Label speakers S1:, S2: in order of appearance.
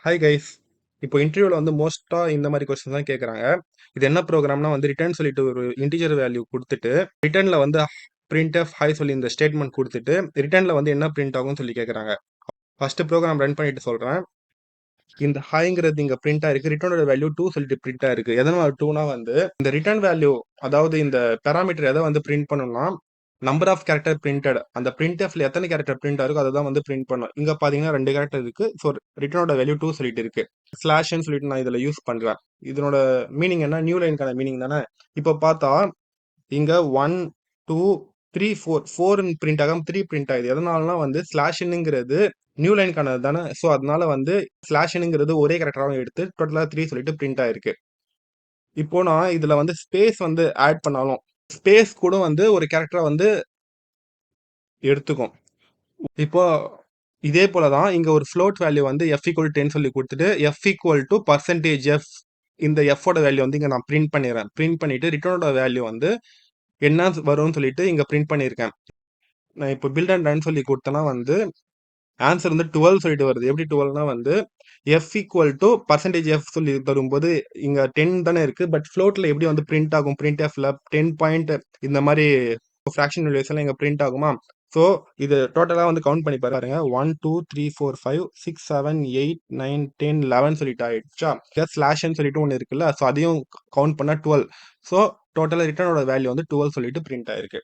S1: Hi guys. இப்போ இன்டர்வியூல வந்து மோஸ்டா இந்த மாதிரி கொஸ்டின் தான் கேட்குறாங்க. இது என்ன ப்ரோக்ராம்னா வந்து ரிட்டர்ன் சொல்லிட்டு ஒரு இன்டிஜர் வேல்யூ கொடுத்துட்டு ரிட்டர்ன்ல வந்து பிரிண்ட் எஃப் ஹாய் சொல்லி இந்த ஸ்டேட்மெண்ட் கொடுத்துட்டு ரிட்டர்ன்ல வந்து என்ன பிரிண்ட் ஆகும்னு சொல்லி கேட்குறாங்க. ஃபர்ஸ்ட் ப்ரோக்ராம் ரன் பண்ணிட்டு சொல்றேன். இந்த ஹைங்கிறது இங்க பிரிண்டா இருக்கு, ரிட்டர்னோட வேல்யூ 2 சொல்லிட்டு பிரிண்டா இருக்கு. எதனால 2னா வந்து இந்த ரிட்டர்ன் வேல்யூ, அதாவது இந்த பேராமீட்டர் எதை வந்து பிரிண்ட் பண்ணணும்னா நம்பர் ஆஃப் கேரக்டர் பிரிண்டட், அந்த பிரிண்ட் எஃப்ல எத்தனை கேரக்டர் பிரிண்ட் இருக்கோ அதை தான் வந்து பிரிண்ட் பண்ணும். இங்க பாத்தீங்கன்னா 2 கேரக்டர் இருக்கு. ஸோ ரிட்டர்னோட வேல்யூ 2 சொல்லிட்டு இருக்கு. ஸ்லாஷ்ன்னு சொல்லிட்டு நான் இதுல யூஸ் பண்றேன். இதனோட மீனிங் என்ன, நியூ லைனுக்கான மீனிங் தானே. இப்போ பார்த்தா இங்க 1 2 3 4 4 பிரிண்ட் ஆகாம 3 பிரிண்ட் ஆகுது. எதனாலனா வந்து ஸ்லாஷ்னுங்கிறது நியூ லைனுக்கானது தானே. ஸோ அதனால வந்து ஸ்லாஷ்னுங்கிறது ஒரே கேரக்டராகவும் எடுத்து டோட்டலா 3 சொல்லிட்டு பிரிண்ட் ஆயிருக்கு. இப்போ நான் இதுல வந்து ஸ்பேஸ் வந்து ஆட் பண்ணாலும் ஸ்பேஸ் கூட வந்து ஒரு கேரக்டரை வந்து எடுத்துக்கும். இப்போ இதே போல தான் இங்க ஒரு ஃப்ளோட் வேல்யூ வந்து f ஈக்குவல் 10 சொல்லி கொடுத்துட்டு f equal to percentage f, இந்த f ஓட வேல்யூ வந்து இங்க நான் பிரிண்ட் பண்ணிடுறேன். பிரிண்ட் பண்ணிட்டு ரிட்டர்னோட வேல்யூ வந்து என்ன வரும்னு சொல்லிட்டு இங்க பிரிண்ட் பண்ணியிருக்கேன். நான் இப்போ பில்ட் அண்ட் ரன் சொல்லி கொடுத்தேன்னா வந்து ஆன்சர் வந்து 12 சொல்லிட்டு வருது. எப்படி 12னா வந்து f equal to percentage f சொல்லி தரும்போது இங்க 10 தானே இருக்கு. பட் ஃப்ளோட்ல எப்படி வந்து பிரிண்ட் ஆகும், பிரிண்ட் எஃப்ல 10 பாயிண்ட் இந்த மாதிரி ஃபிராக்ஷன் வேல்யூஸ் எல்லாம் இங்க பிரிண்ட் ஆகுமா. ஸோ இது டோட்டலா வந்து கவுண்ட் பண்ணி பாருங்க. 1 2 3 4 5 6 7 8 9 10 11 சொல்லிட்டு ஆயிடுச்சா. ஸ்லாஷ்ன்னு சொல்லிட்டு ஒன்று இருக்குல்ல, ஸோ அதையும் கவுண்ட் பண்ணா 12. ஸோ டோட்டலா ரிட்டர்னோட வேல்யூ வந்து 12 சொல்லிட்டு பிரிண்ட் ஆயிருக்கு.